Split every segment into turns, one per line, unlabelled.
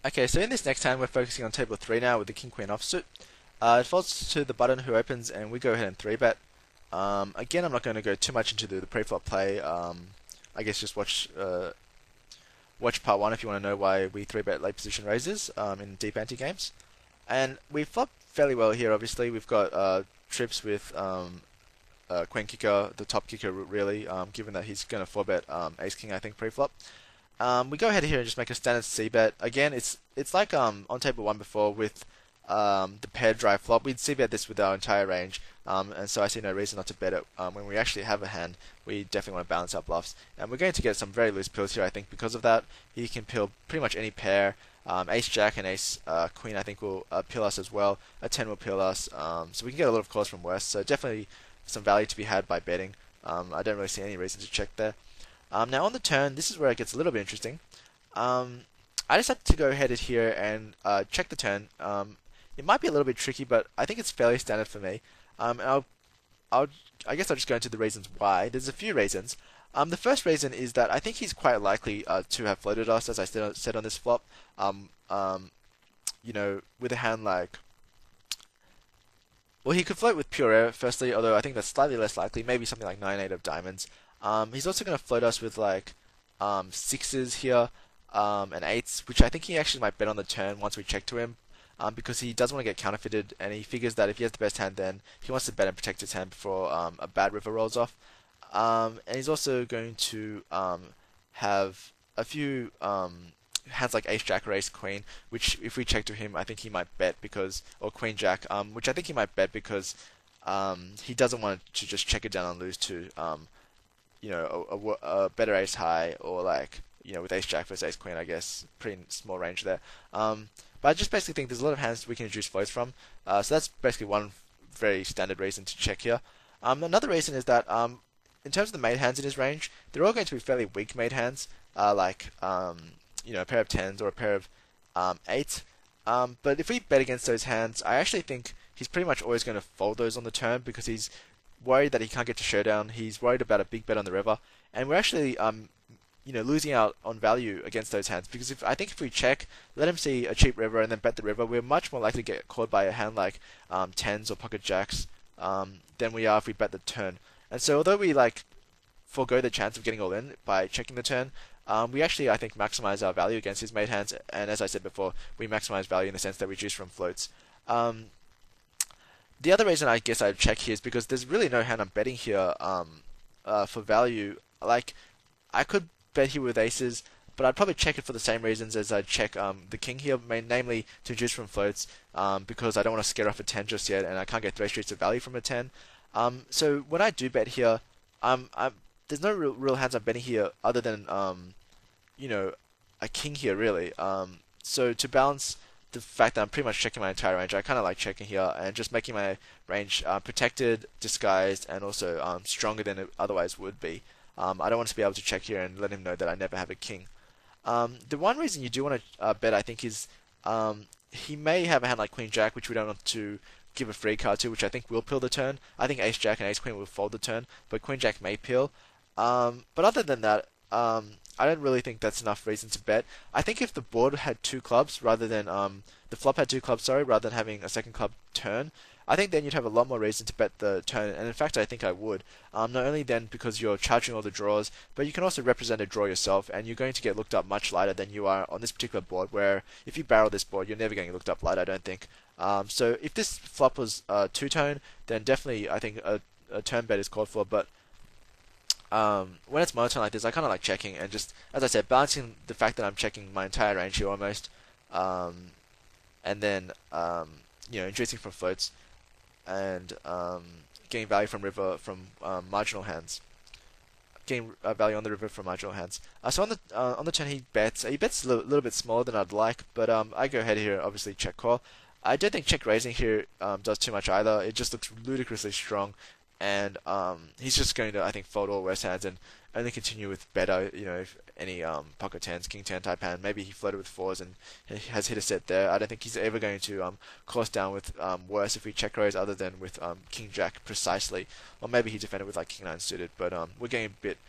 Okay, so in this next hand, we're focusing on table 3 now with the King Queen offsuit. It falls to the button who opens, and we go ahead and 3-bet. Again, I'm not going to go too much into the pre-flop play. I guess just watch part 1 if you want to know why we 3-bet late position raises in deep ante games. And we flop fairly well here, obviously. We've got trips with Queen Kicker, the top kicker really, given that he's going to 4-bet Ace King, I think, pre-flop. We go ahead here and just make a standard C-bet. Again, it's like on table 1 before with the paired dry flop. We'd C-bet this with our entire range, and so I see no reason not to bet it when we actually have a hand. We definitely want to balance our bluffs, and we're going to get some very loose pills here, I think, because of that. He can pill pretty much any pair. Ace Jack and Ace Queen, I think, will pill us as well. A 10 will pill us, so we can get a lot of calls from worse. So definitely some value to be had by betting. I don't really see any reason to check there. Now on the turn, this is where it gets a little bit interesting. I just have to go ahead here and check the turn. It might be a little bit tricky, but I think it's fairly standard for me. And I guess I'll just go into the reasons why. There's a few reasons. The first reason is that I think he's quite likely to have floated us, as I said on this flop. With a hand like, well, he could float with pure air, firstly, although I think that's slightly less likely. Maybe something like 9-8 of diamonds. He's also going to float us with like sixes here and eights, which I think he actually might bet on the turn once we check to him, because he doesn't want to get counterfeited, and he figures that if he has the best hand, then he wants to bet and protect his hand before a bad river rolls off. And he's also going to have a few hands like Ace Jack or Ace Queen, which if we check to him, I think he might bet because, or Queen Jack, which I think he might bet because he doesn't want to just check it down and lose to a better ace high, or like, with Ace Jack versus Ace Queen, I guess, pretty small range there. But I just basically think there's a lot of hands we can introduce floats from. So that's basically one very standard reason to check here. Another reason is that in terms of the made hands in his range, they're all going to be fairly weak made hands, like a pair of tens or a pair of eights. But if we bet against those hands, I actually think he's pretty much always going to fold those on the turn because he's worried that he can't get to showdown. He's worried about a big bet on the river, and we're actually losing out on value against those hands, because I think if we check, let him see a cheap river and then bet the river, we're much more likely to get caught by a hand like tens or pocket jacks than we are if we bet the turn. And so although we forego the chance of getting all in by checking the turn, we actually, I think, maximize our value against his made hands, and as I said before, we maximize value in the sense that we choose from floats. The other reason I guess I'd check here is because there's really no hand I'm betting here for value. Like, I could bet here with aces, but I'd probably check it for the same reasons as I'd check the king here, namely to juice from floats, because I don't want to scare off a 10 just yet, and I can't get 3 streets of value from a 10. So when I do bet here, there's no real hands I'm betting here other than a king here really. So to balance the fact that I'm pretty much checking my entire range, I kind of like checking here and just making my range protected, disguised, and also stronger than it otherwise would be. I don't want to be able to check here and let him know that I never have a king. The one reason you do want to bet, I think, is he may have a hand like Queen Jack, which we don't want to give a free card to, which I think will pill the turn. I think Ace Jack and Ace Queen will fold the turn, but Queen Jack may pill. But other than that, I don't really think that's enough reason to bet. I think if the board had two clubs rather than the flop had two clubs, sorry, rather than having a second club turn, I think then you'd have a lot more reason to bet the turn. And in fact, I think I would. Not only then because you're charging all the draws, but you can also represent a draw yourself, and you're going to get looked up much lighter than you are on this particular board. Where if you barrel this board, you're never getting looked up light, I don't think. So if this flop was two-tone, then definitely I think a turn bet is called for. But when it's monotone like this, I kind of like checking and just, as I said, balancing the fact that I'm checking my entire range here almost, and then introducing from floats and getting value from river from marginal hands, getting value on the river from marginal hands. So on the turn he bets. He bets a little bit smaller than I'd like, but I go ahead here, obviously check call. I don't think check raising here does too much either. It just looks ludicrously strong. And he's just going to, I think, fold all worse hands and only continue with better, if any pocket tens, king 10 type hand. Maybe he floated with fours and he has hit a set there. I don't think he's ever going to close down with worse if we check raise other than with king jack precisely. Or maybe he defended with like king 9 suited. But we're getting a bit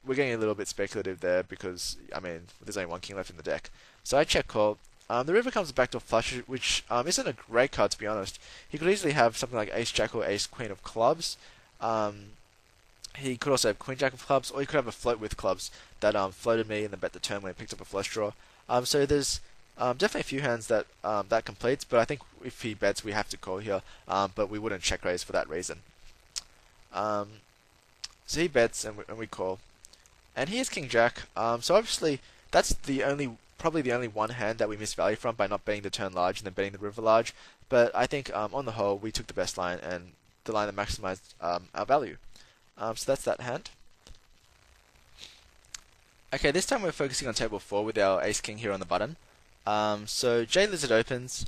we're getting a little bit speculative there because, I mean, there's only one king left in the deck. So I check call. The river comes back to a flush, which isn't a great card to be honest. He could easily have something like ace jack or ace queen of clubs. He could also have queen jack of clubs, or he could have a float with clubs that floated me and then bet the turn when he picked up a flush draw. So there's definitely a few hands that that completes, but I think if he bets, we have to call here. But we wouldn't check raise for that reason. So he bets and we call, and here's king jack. So obviously that's probably the only one hand that we missed value from by not betting the turn large and then betting the river large. But I think on the whole we took the best line and the line that maximized our value. So that's that hand. Okay, this time we're focusing on table 4 with our ace king here on the button. So J Lizard opens,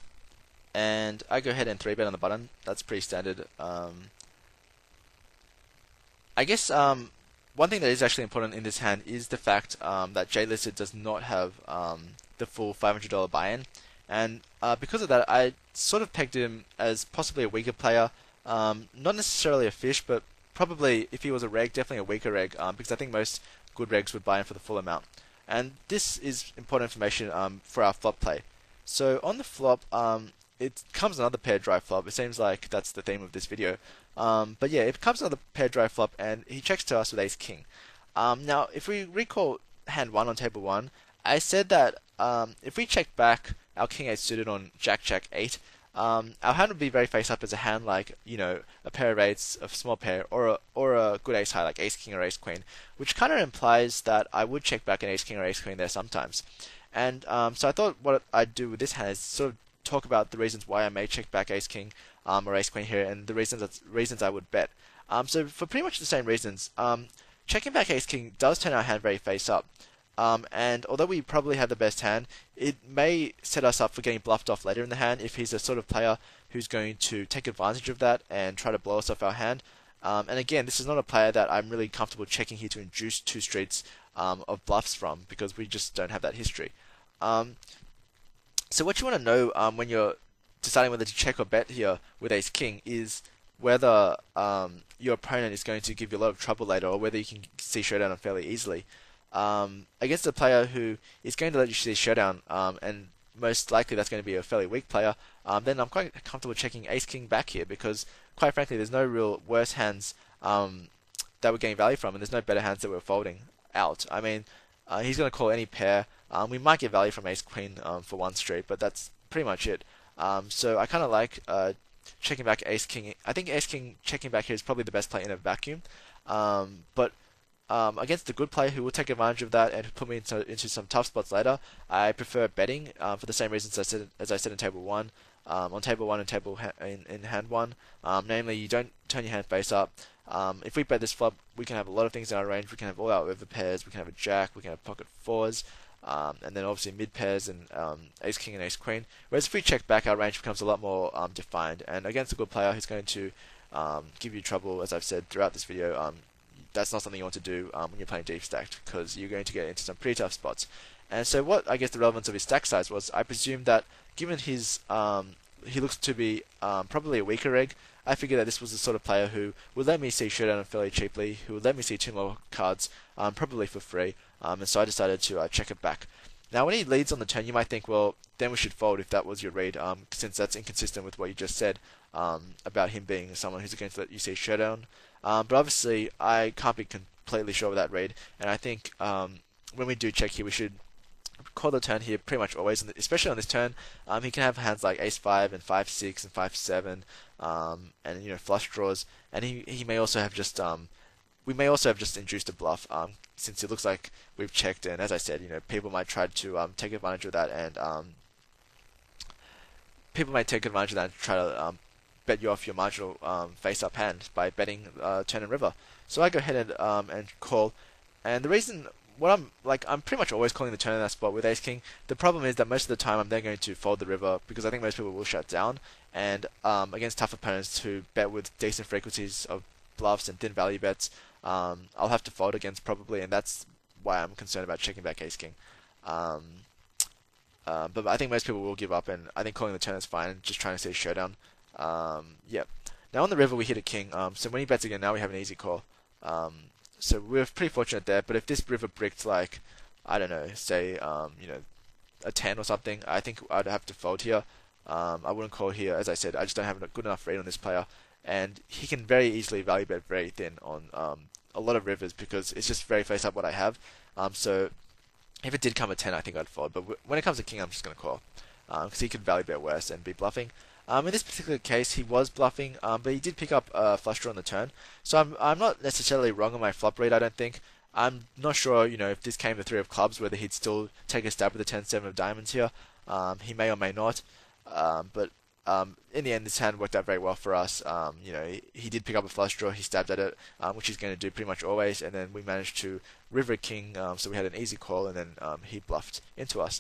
and I go ahead and 3-bet on the button. That's pretty standard. I guess one thing that is actually important in this hand is the fact that J Lizard does not have the full $500 buy-in, and because of that, I sort of pegged him as possibly a weaker player. Not necessarily a fish, but probably if he was a reg, definitely a weaker reg, because I think most good regs would buy in for the full amount. And this is important information for our flop play. So on the flop, it comes another pair dry flop. It seems like that's the theme of this video. But yeah, it comes another pair dry flop, and he checks to us with ace king. Now, if we recall hand 1 on table 1, I said that if we check back our king 8 suited on jack 8, our hand would be very face up as a hand like, you know, a pair of 8s, a small pair, or a good ace high like ace king or ace queen, which kind of implies that I would check back an ace king or ace queen there sometimes. And so I thought what I'd do with this hand is sort of talk about the reasons why I may check back ace king or ace queen here, and the reasons I would bet. So for pretty much the same reasons, checking back ace king does turn our hand very face up. And although we probably have the best hand, it may set us up for getting bluffed off later in the hand if he's a sort of player who's going to take advantage of that and try to blow us off our hand. And again, this is not a player that I'm really comfortable checking here to induce 2 streets of bluffs from, because we just don't have that history. So what you want to know when you're deciding whether to check or bet here with ace king is whether your opponent is going to give you a lot of trouble later, or whether you can see showdown on fairly easily. Against a player who is going to let you see showdown, and most likely that's going to be a fairly weak player, then I'm quite comfortable checking ace king back here, because quite frankly there's no real worse hands that we're getting value from, and there's no better hands that we're folding out. I mean, he's going to call any pair. We might get value from ace queen for 1 straight, but that's pretty much it. So I kind of like checking back ace king. I think ace king checking back here is probably the best play in a vacuum. But against the good player who will take advantage of that and put me into some tough spots later, I prefer betting for the same reasons as I said in table 1. On table 1 and in hand 1, namely you don't turn your hand face up. If we bet this flop, we can have a lot of things in our range. We can have all our over pairs. We can have a jack. We can have pocket 4s. And then obviously mid pairs and ace king and ace queen. Whereas if we check back, our range becomes a lot more defined. And against a good player who's going to give you trouble, as I've said throughout this video, that's not something you want to do when you're playing deep stacked, because you're going to get into some pretty tough spots. And so what I guess the relevance of his stack size was, I presumed that given his he looks to be probably a weaker egg, I figured that this was the sort of player who would let me see showdown fairly cheaply, who would let me see 2 more cards probably for free. And so I decided to check it back. Now, when he leads on the turn, you might think, well, then we should fold if that was your read, since that's inconsistent with what you just said about him being someone who's going to let you see showdown. But obviously, I can't be completely sure of that read, and I think when we do check here, we should call the turn here pretty much always, especially on this turn. He can have hands like ace 5 and 5-6 and 5-7, and you know, flush draws, and he may also have just we may also have just induced a bluff, since it looks like we've checked, and as I said, you know, people might try to take advantage of that, and try to bet you off your marginal face-up hand by betting turn and river. So I go ahead and call, and the reason, I'm pretty much always calling the turn in that spot with ace king. The problem is that most of the time I'm then going to fold the river, because I think most people will shut down, and against tough opponents who bet with decent frequencies of bluffs and thin value bets, I'll have to fold against probably, and that's why I'm concerned about checking back ace king. But I think most people will give up, and I think calling the turn is fine, just trying to see a showdown. Yeah. Now on the river we hit a king, so when he bets again, now we have an easy call. So we were pretty fortunate there. But if this river bricked like, I don't know, say a 10 or something, I think I'd have to fold here. I wouldn't call here. As I said, I just don't have a good enough read on this player, and he can very easily value bet very thin on a lot of rivers because it's just very face up what I have. So if it did come at 10, I think I'd fold. But when it comes to king, I'm just going to call because he could value bet worse and be bluffing. In this particular case, he was bluffing, but he did pick up a flush draw on the turn. So I'm not necessarily wrong on my flop read, I don't think. I'm not sure, if this came to 3 of clubs, whether he'd still take a stab with the 10-7 of diamonds here. He may or may not. But in the end, this hand worked out very well for us. He did pick up a flush draw, he stabbed at it, which he's going to do pretty much always, and then we managed to river king, so we had an easy call, and then he bluffed into us.